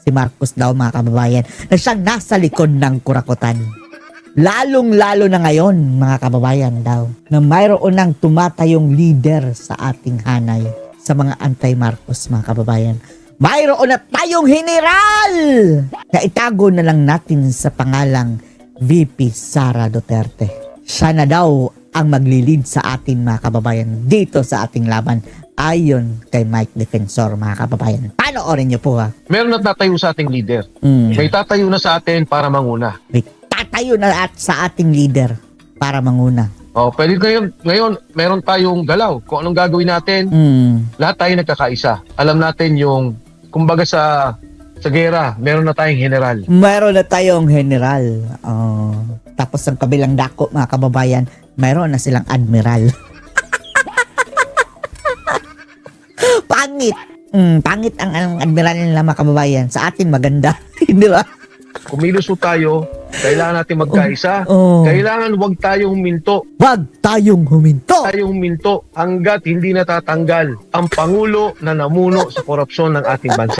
Si Marcos daw mga kababayan na siyang nasa likod ng kurakutan. Lalong-lalo na ngayon mga kababayan daw na mayroon ng tumatayong leader sa ating hanay sa mga anti-Marcos mga kababayan. Mayroon na tayong general na itago na lang natin sa pangalang VP Sara Duterte. Siya na daw ang maglilid sa atin mga kababayan dito sa ating laban ayon kay Mike Defensor mga kababayan. Panoorin niyo po ha. Meron na tatayo sa ating leader. May tatayo na sa atin para manguna. May tatayo na sa ating leader para manguna. Pwede ngayon meron tayong galaw. Kung anong gagawin natin, lahat tayo nagkakaisa. Alam natin yung, kumbaga sa gera, meron na tayong general. Mayroon na tayong general. Tapos ang kabilang dako mga kababayan, mayroon na silang admiral. Pangit. Pangit ang admiral nila mga kababayan. Sa atin maganda. Hindi ba? Kumilos tayo, kailangan natin magkaisa. Kailangan wag tayong huminto. Wag tayong huminto. Tayong huminto hanggat hindi natatanggal ang Pangulo na namuno sa korupsyon ng ating bansa.